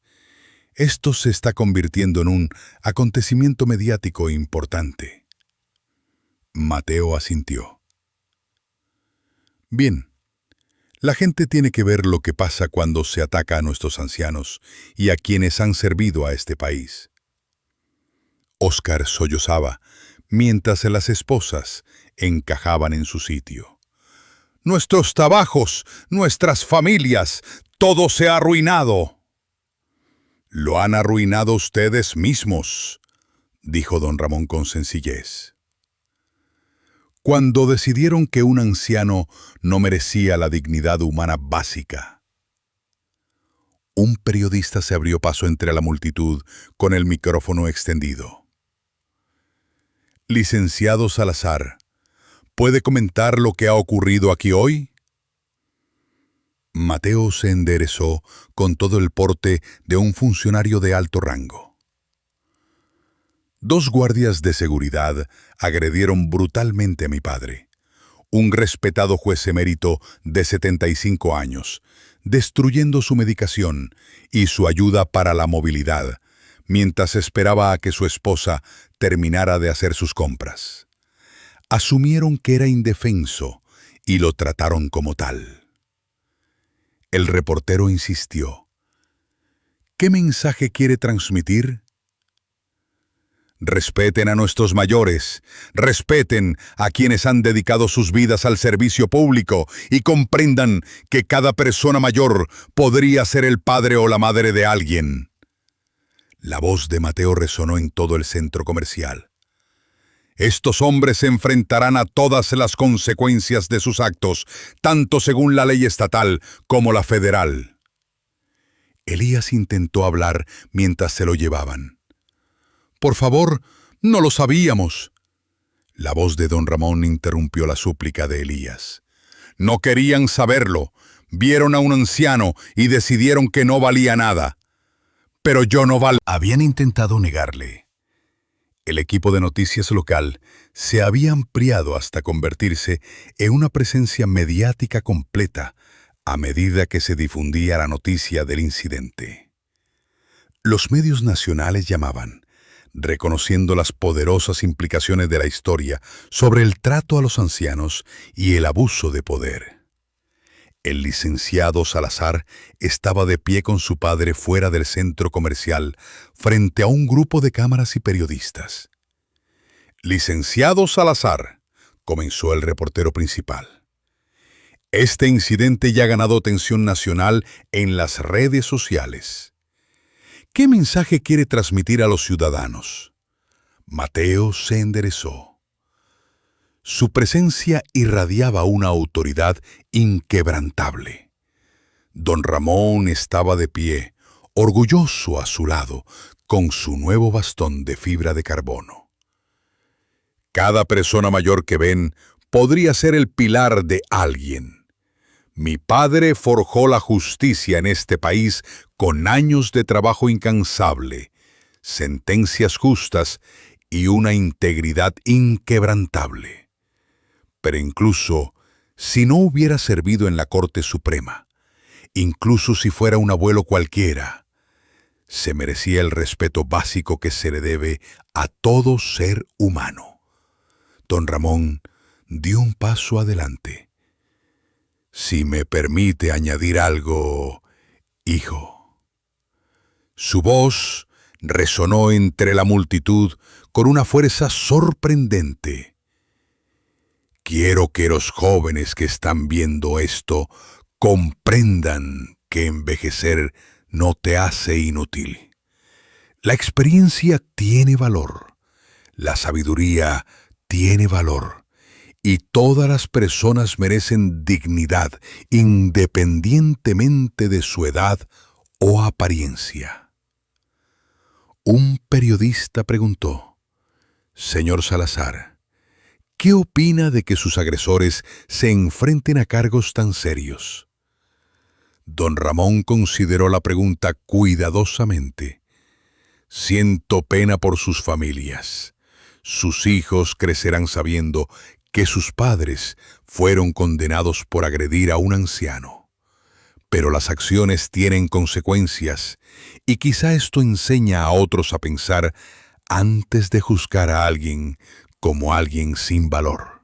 Esto se está convirtiendo en un acontecimiento mediático importante». Mateo asintió. «Bien. La gente tiene que ver lo que pasa cuando se ataca a nuestros ancianos y a quienes han servido a este país». Óscar sollozaba, mientras las esposas encajaban en su sitio. «Nuestros trabajos, nuestras familias, todo se ha arruinado». «Lo han arruinado ustedes mismos», dijo don Ramón con sencillez. «Cuando decidieron que un anciano no merecía la dignidad humana básica». Un periodista se abrió paso entre la multitud con el micrófono extendido. «Licenciado Salazar, ¿puede comentar lo que ha ocurrido aquí hoy?». Mateo se enderezó con todo el porte de un funcionario de alto rango. 2 guardias de seguridad agredieron brutalmente a mi padre, un respetado juez emérito de 75 años, destruyendo su medicación y su ayuda para la movilidad, mientras esperaba a que su esposa terminara de hacer sus compras. Asumieron que era indefenso y lo trataron como tal. El reportero insistió. ¿Qué mensaje quiere transmitir? Respeten a nuestros mayores, respeten a quienes han dedicado sus vidas al servicio público y comprendan que cada persona mayor podría ser el padre o la madre de alguien. La voz de Mateo resonó en todo el centro comercial. Estos hombres se enfrentarán a todas las consecuencias de sus actos, tanto según la ley estatal como la federal. Elías intentó hablar mientras se lo llevaban. «Por favor, no lo sabíamos». La voz de don Ramón interrumpió la súplica de Elías. «No querían saberlo. Vieron a un anciano y decidieron que no valía nada. Pero yo no valgo». Habían intentado negarle. El equipo de noticias local se había ampliado hasta convertirse en una presencia mediática completa a medida que se difundía la noticia del incidente. Los medios nacionales llamaban, reconociendo las poderosas implicaciones de la historia sobre el trato a los ancianos y el abuso de poder. El licenciado Salazar estaba de pie con su padre fuera del centro comercial, frente a un grupo de cámaras y periodistas. «Licenciado Salazar», comenzó el reportero principal. «Este incidente ya ha ganado atención nacional en las redes sociales. ¿Qué mensaje quiere transmitir a los ciudadanos?» Mateo se enderezó. Su presencia irradiaba una autoridad inquebrantable. Don Ramón estaba de pie, orgulloso a su lado, con su nuevo bastón de fibra de carbono. «Cada persona mayor que ven podría ser el pilar de alguien. Mi padre forjó la justicia en este país con años de trabajo incansable, sentencias justas y una integridad inquebrantable. Pero incluso si no hubiera servido en la Corte Suprema, incluso si fuera un abuelo cualquiera, se merecía el respeto básico que se le debe a todo ser humano». Don Ramón dio un paso adelante. «Si me permite añadir algo, hijo». Su voz resonó entre la multitud con una fuerza sorprendente. «Quiero que los jóvenes que están viendo esto comprendan que envejecer no te hace inútil. La experiencia tiene valor, la sabiduría tiene valor, y todas las personas merecen dignidad independientemente de su edad o apariencia». Un periodista preguntó: «Señor Salazar, ¿qué opina de que sus agresores se enfrenten a cargos tan serios?» Don Ramón consideró la pregunta cuidadosamente. «Siento pena por sus familias. Sus hijos crecerán sabiendo que sus padres fueron condenados por agredir a un anciano. Pero las acciones tienen consecuencias, y quizá esto enseña a otros a pensar antes de juzgar a alguien como alguien sin valor».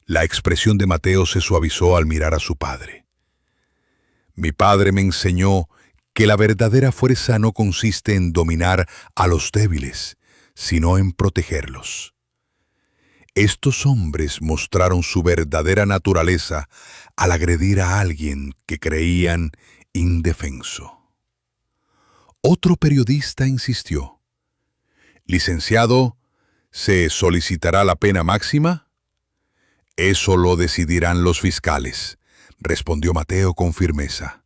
La expresión de Mateo se suavizó al mirar a su padre. «Mi padre me enseñó que la verdadera fuerza no consiste en dominar a los débiles, sino en protegerlos. Estos hombres mostraron su verdadera naturaleza al agredir a alguien que creían indefenso». Otro periodista insistió: «Licenciado, ¿se solicitará la pena máxima?» «Eso lo decidirán los fiscales», respondió Mateo con firmeza.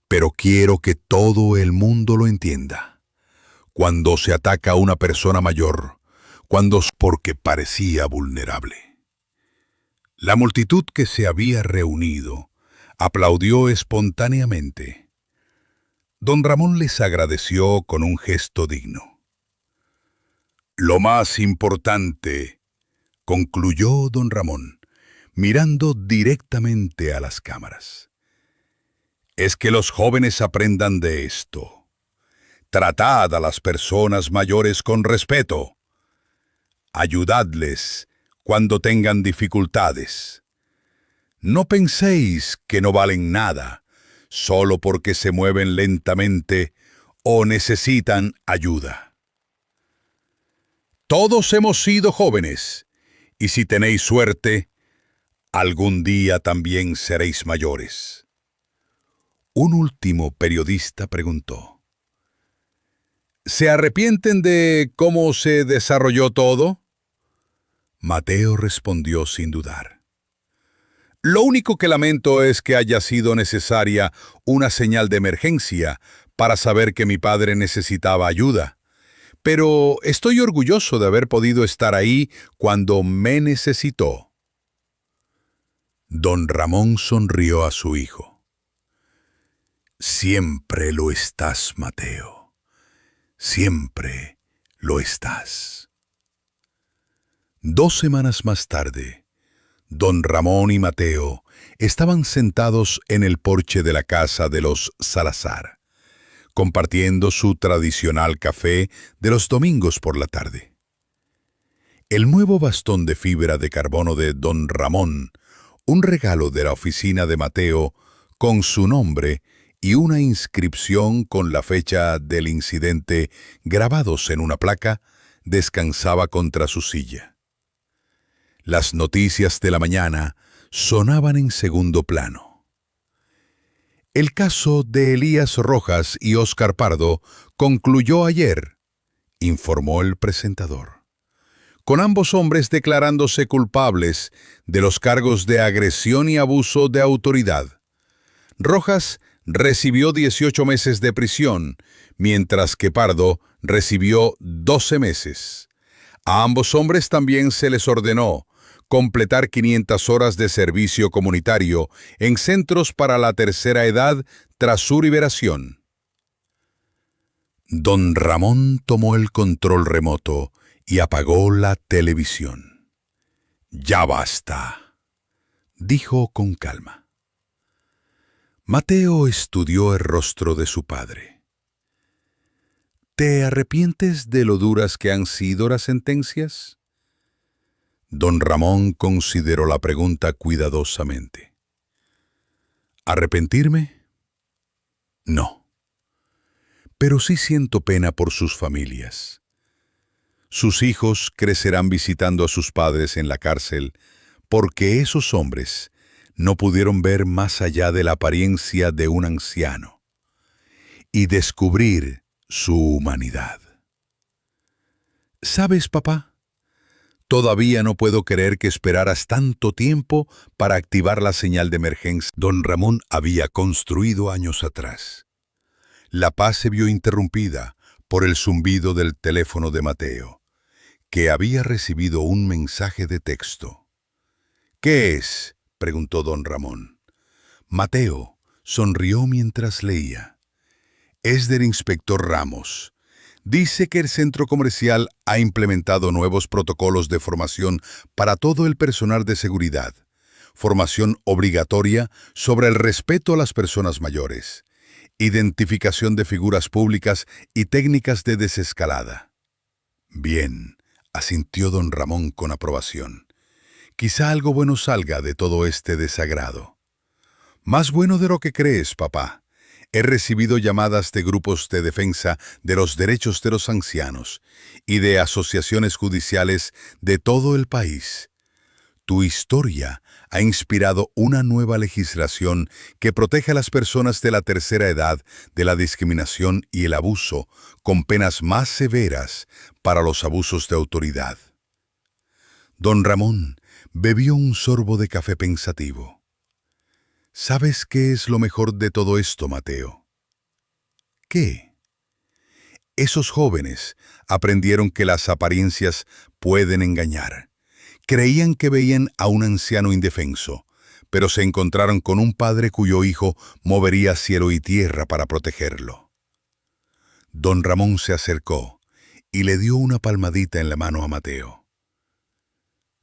«Pero quiero que todo el mundo lo entienda. Cuando se ataca a una persona mayor, porque parecía vulnerable». La multitud que se había reunido Aplaudió espontáneamente. Don Ramón les agradeció con un gesto digno. Lo más importante, concluyó don Ramón, mirando directamente a las cámaras, es que los jóvenes aprendan de esto. Tratad a las personas mayores con respeto. Ayudadles cuando tengan dificultades. No penséis que no valen nada, solo porque se mueven lentamente o necesitan ayuda. Todos hemos sido jóvenes, y si tenéis suerte, algún día también seréis mayores. Un último periodista preguntó: ¿se arrepienten de cómo se desarrolló todo? Mateo respondió sin dudar. Lo único que lamento es que haya sido necesaria una señal de emergencia para saber que mi padre necesitaba ayuda. Pero estoy orgulloso de haber podido estar ahí cuando me necesitó. Don Ramón sonrió a su hijo. Siempre lo estás, Mateo. Siempre lo estás. 2 semanas más tarde, don Ramón y Mateo estaban sentados en el porche de la casa de los Salazar, compartiendo su tradicional café de los domingos por la tarde. El nuevo bastón de fibra de carbono de don Ramón, un regalo de la oficina de Mateo con su nombre y una inscripción con la fecha del incidente grabados en una placa, descansaba contra su silla. Las noticias de la mañana sonaban en segundo plano. El caso de Elías Rojas y Óscar Pardo concluyó ayer, informó el presentador, con ambos hombres declarándose culpables de los cargos de agresión y abuso de autoridad. Rojas recibió 18 meses de prisión, mientras que Pardo recibió 12 meses. A ambos hombres también se les ordenó completar 500 horas de servicio comunitario en centros para la tercera edad tras su liberación. Don Ramón tomó el control remoto y apagó la televisión. «Ya basta», dijo con calma. Mateo estudió el rostro de su padre. ¿Te arrepientes de lo duras que han sido las sentencias? Don Ramón consideró la pregunta cuidadosamente. ¿Arrepentirme? No. Pero sí siento pena por sus familias. Sus hijos crecerán visitando a sus padres en la cárcel porque esos hombres no pudieron ver más allá de la apariencia de un anciano y descubrir su humanidad. ¿Sabes, papá? Todavía no puedo creer que esperaras tanto tiempo para activar la señal de emergencia don Ramón había construido años atrás. La paz se vio interrumpida por el zumbido del teléfono de Mateo, que había recibido un mensaje de texto. ¿Qué es?, preguntó don Ramón. Mateo sonrió mientras leía. Es del inspector Ramos. Dice que el centro comercial ha implementado nuevos protocolos de formación para todo el personal de seguridad. Formación obligatoria sobre el respeto a las personas mayores. Identificación de figuras públicas y técnicas de desescalada. Bien, asintió don Ramón con aprobación. Quizá algo bueno salga de todo este desagrado. Más bueno de lo que crees, papá. He recibido llamadas de grupos de defensa de los derechos de los ancianos y de asociaciones judiciales de todo el país. Tu historia ha inspirado una nueva legislación que protege a las personas de la tercera edad de la discriminación y el abuso, con penas más severas para los abusos de autoridad. Don Ramón bebió un sorbo de café pensativo. ¿Sabes qué es lo mejor de todo esto, Mateo? ¿Qué? Esos jóvenes aprendieron que las apariencias pueden engañar. Creían que veían a un anciano indefenso, pero se encontraron con un padre cuyo hijo movería cielo y tierra para protegerlo. Don Ramón se acercó y le dio una palmadita en la mano a Mateo.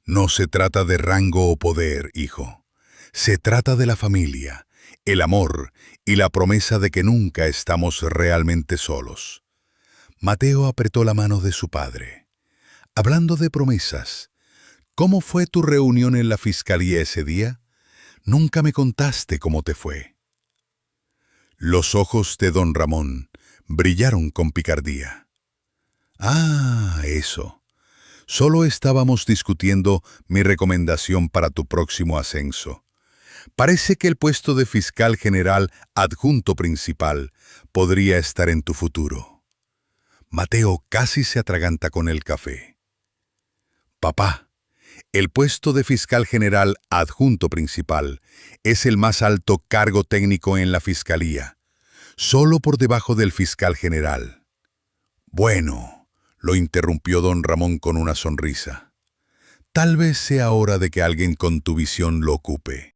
No se trata de rango o poder, hijo. Se trata de la familia, el amor y la promesa de que nunca estamos realmente solos. Mateo apretó la mano de su padre. Hablando de promesas, ¿cómo fue tu reunión en la fiscalía ese día? Nunca me contaste cómo te fue. Los ojos de don Ramón brillaron con picardía. Ah, eso. Solo estábamos discutiendo mi recomendación para tu próximo ascenso. Parece que el puesto de fiscal general adjunto principal podría estar en tu futuro. Mateo casi se atraganta con el café. Papá, el puesto de fiscal general adjunto principal es el más alto cargo técnico en la fiscalía, solo por debajo del fiscal general. Bueno, lo interrumpió don Ramón con una sonrisa. Tal vez sea hora de que alguien con tu visión lo ocupe.